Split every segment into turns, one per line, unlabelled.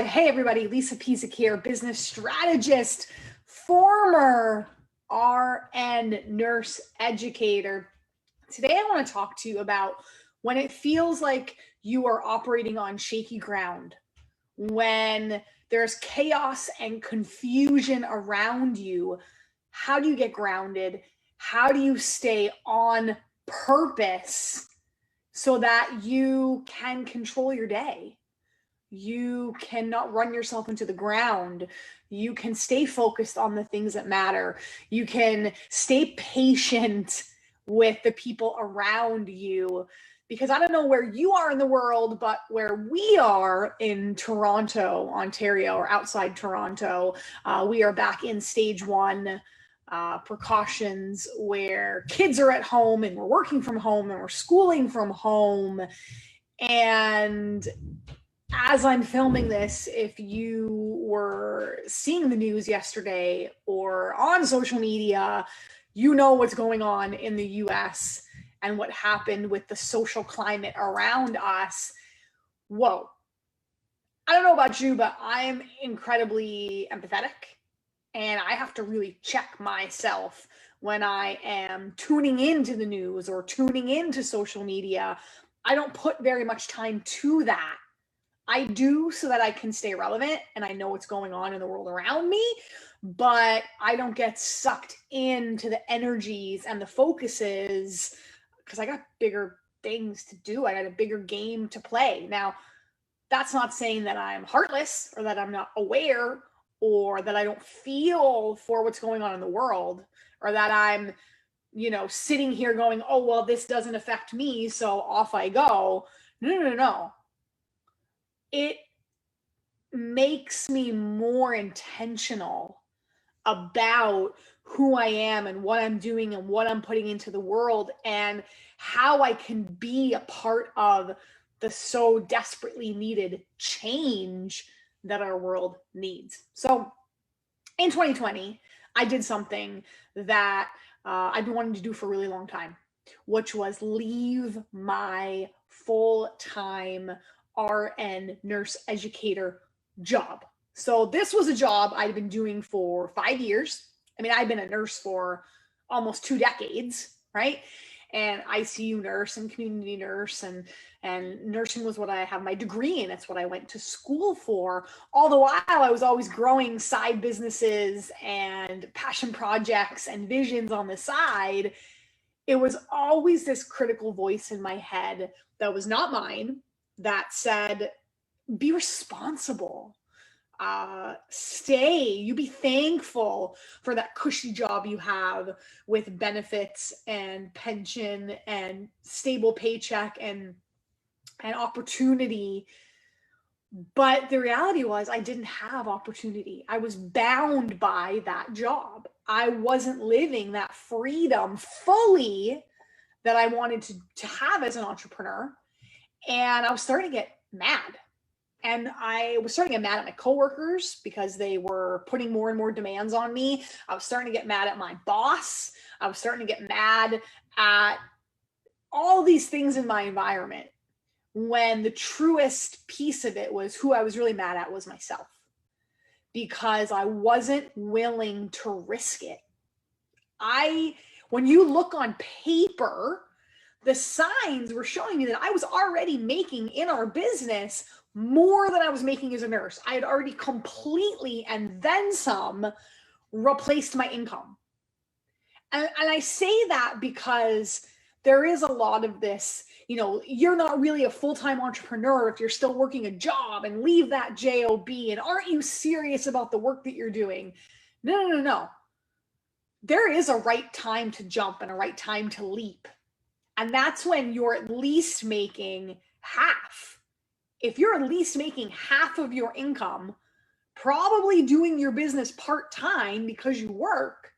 live. Hey everybody, 𝗕𝘂𝗀𝗀𝗀𝗀 here, business strategist, former RN nurse educator. Today I want to talk to you about when it feels like you are operating on shaky ground, when there's chaos and confusion around you. How do you get grounded? How do you stay on purpose so that you can control your day? You cannot run yourself into the ground. You can stay focused on the things that matter. You can stay patient with the people around you, because I don't know where you are in the world, but where we are in Toronto, Ontario, or outside Toronto, we are back in stage one precautions, where kids are at home and we're working from home and we're schooling from home. And as I'm filming this, if you were seeing the news yesterday or on social media, you know what's going on in the US and what happened with the social climate around us. Whoa. I don't know about you, but I'm incredibly empathetic, and I have to really check myself when I am tuning into the news or tuning into social media. I don't put very much time to that. I do so that I can stay relevant and I know what's going on in the world around me, but I don't get sucked into the energies and the focuses because I got bigger things to do. I got a bigger game to play. Now, that's not saying that I'm heartless or that I'm not aware or that I don't feel for what's going on in the world, or that I'm, sitting here going, oh, well, this doesn't affect me, so off I go. No. It makes me more intentional about who I am and what I'm doing and what I'm putting into the world and how I can be a part of the so desperately needed change that our world needs. So in 2020, I did something that I've been wanting to do for a really long time, which was leave my full-time RN nurse educator job. So this was a job I'd been doing for 5 years. I mean, I've been a nurse for almost 2 decades, right? And ICU nurse and community nurse, and nursing was what I have my degree in. It's what I went to school for. All the while I was always growing side businesses and passion projects and visions on the side. It was always this critical voice in my head that was not mine that said, be responsible. You be thankful for that cushy job you have with benefits and pension and stable paycheck and opportunity. But the reality was I didn't have opportunity. I was bound by that job. I wasn't living that freedom fully that I wanted to have as an entrepreneur. And I was starting to get mad. And I was starting to get mad at my coworkers because they were putting more and more demands on me. I was starting to get mad at my boss. I was starting to get mad at all these things in my environment, when the truest piece of it was who I was really mad at was myself, because I wasn't willing to risk it. When you look on paper, the signs were showing me that I was already making in our business more than I was making as a nurse. I had already completely and then some replaced my income. And I say that because there is a lot of this, you're not really a full-time entrepreneur if you're still working a job, and leave that job, and aren't you serious about the work that you're doing? No. There is a right time to jump and a right time to leap. And that's when you're at least making half. If you're at least making half of your income, probably doing your business part-time because you work,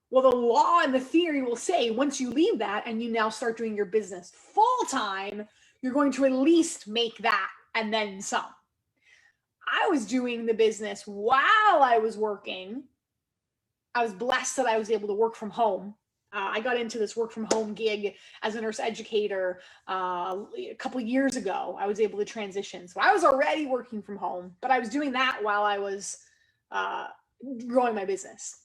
well, the law and the theory will say once you leave that and you now start doing your business full-time, you're going to at least make that and then some. I was doing the business while I was working. I was blessed that I was able to work from home. I got into this work from home gig as a nurse educator a couple of years ago. I was able to transition. So I was already working from home, but I was doing that while I was growing my business.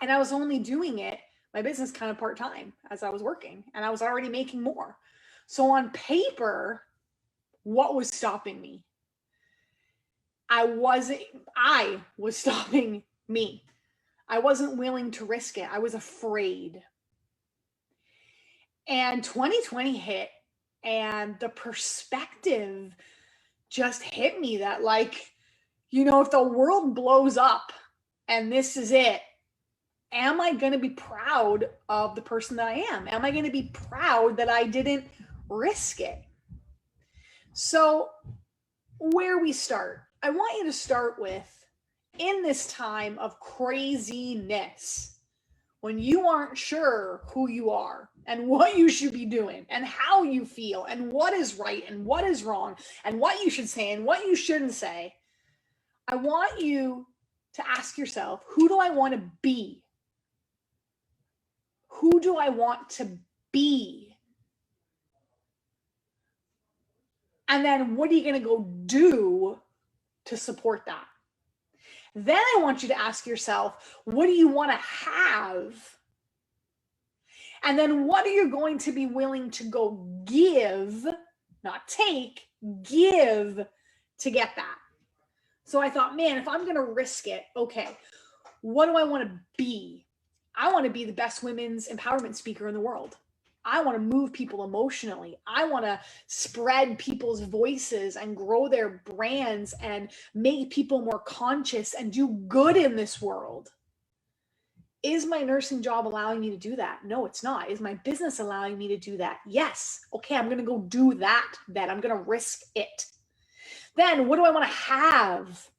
And I was only doing it, my business, kind of part-time as I was working, and I was already making more. So on paper, what was stopping me? I was stopping me. I wasn't willing to risk it. I was afraid. And 2020 hit, and the perspective just hit me that, like, if the world blows up and this is it, am I going to be proud of the person that I am? Am I going to be proud that I didn't risk it? So where we start, I want you to start with, in this time of craziness, when you aren't sure who you are and what you should be doing and how you feel and what is right and what is wrong and what you should say and what you shouldn't say, I want you to ask yourself, who do I want to be? Who do I want to be? And then what are you going to go do to support that? Then I want you to ask yourself, what do you want to have? And then what are you going to be willing to go give, not take, give to get that? So I thought, man, if I'm going to risk it, okay, what do I want to be? I want to be the best women's empowerment speaker in the world. I want to move people emotionally. I want to spread people's voices and grow their brands and make people more conscious and do good in this world. Is my nursing job allowing me to do that? No, it's not. Is my business allowing me to do that? Yes. Okay, I'm going to go do that then. I'm going to risk it. Then what do I want to have?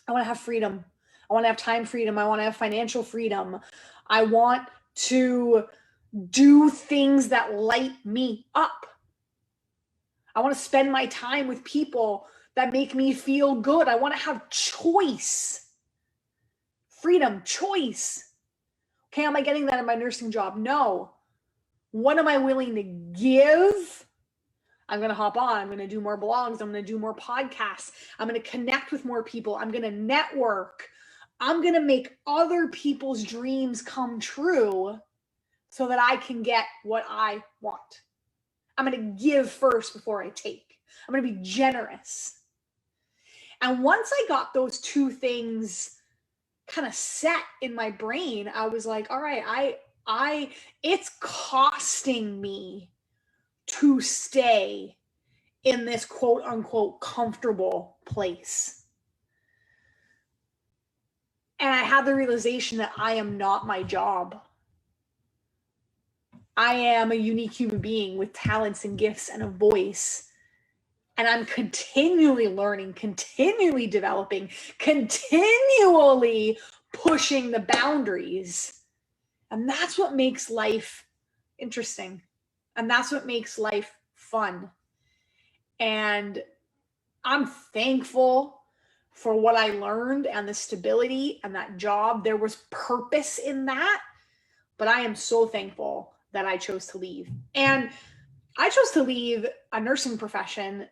I want to have freedom. I want to have time freedom. I want to have financial freedom. I want to do things that light me up. I want to spend my time with people that make me feel good. I want to have choice, freedom, choice. Okay, am I getting that in my nursing job? No. What am I willing to give? I'm going to hop on. I'm going to do more blogs. I'm going to do more podcasts. I'm going to connect with more people. I'm going to network. I'm going to make other people's dreams come true so that I can get what I want. I'm going to give first before I take. I'm going to be generous. And once I got those two things kind of set in my brain, I was like, all right, it's costing me to stay in this quote unquote comfortable place. And I had the realization that I am not my job. I am a unique human being with talents and gifts and a voice. And I'm continually learning, continually developing, continually pushing the boundaries. And that's what makes life interesting. And that's what makes life fun. And I'm thankful for what I learned and the stability and that job. There was purpose in that. But I am so thankful that I chose to leave. And I chose to leave a nursing profession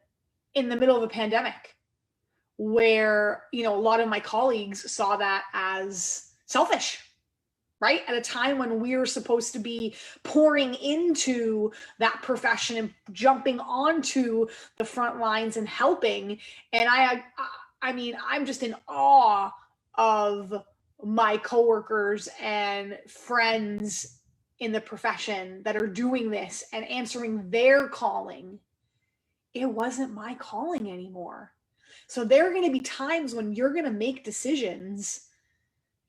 in the middle of a pandemic where, a lot of my colleagues saw that as selfish, right? At a time when we were supposed to be pouring into that profession and jumping onto the front lines and helping. And I'm just in awe of my coworkers and friends in the profession that are doing this and answering their calling. It wasn't my calling anymore. So there are going to be times when you're going to make decisions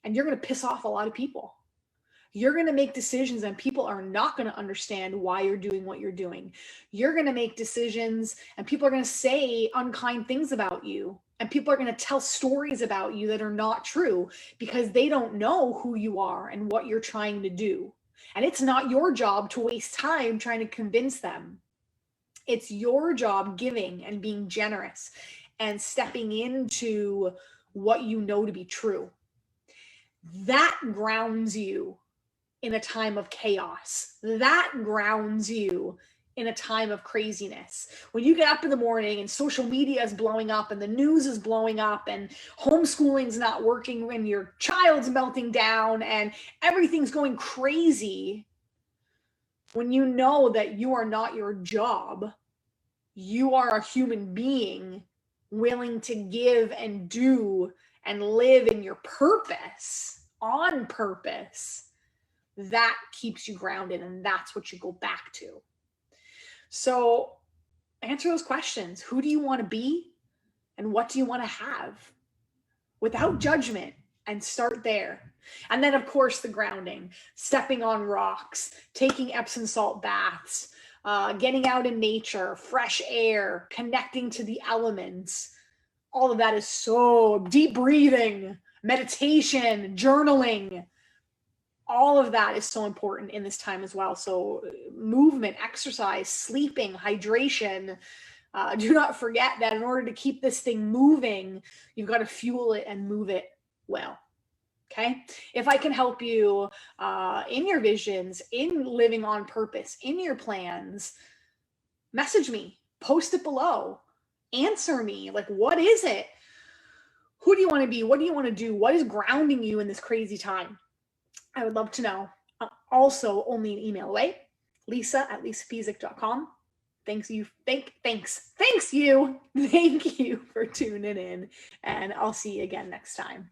and you're going to piss off a lot of people. You're going to make decisions and people are not going to understand why you're doing what you're doing. You're going to make decisions and people are going to say unkind things about you. And people are going to tell stories about you that are not true because they don't know who you are and what you're trying to do. And it's not your job to waste time trying to convince them. It's your job giving and being generous and stepping into what you know to be true. That grounds you in a time of chaos. That grounds you in a time of craziness. When you get up in the morning and social media is blowing up and the news is blowing up and homeschooling's not working when your child's melting down and everything's going crazy, when you know that you are not your job, you are a human being willing to give and do and live in your purpose, on purpose, that keeps you grounded, and that's what you go back to. So answer those questions. Who do you want to be and what do you want to have without judgment, and start there. And then, of course, the grounding, stepping on rocks, taking Epsom salt baths, getting out in nature, fresh air, connecting to the elements. All of that is so deep breathing, meditation, journaling. All of that is so important in this time as well. So movement, exercise, sleeping, hydration. Do not forget that in order to keep this thing moving, you've got to fuel it and move it well. Okay. If I can help you in your visions, in living on purpose, in your plans, message me, post it below, answer me. Like, what is it? Who do you want to be? What do you want to do? What is grounding you in this crazy time? I would love to know. Also, only an email away, lisa@𝗕𝘂𝘀𝗀𝗀𝗧𝗶𝗽. Thank you for tuning in, and I'll see you again next time.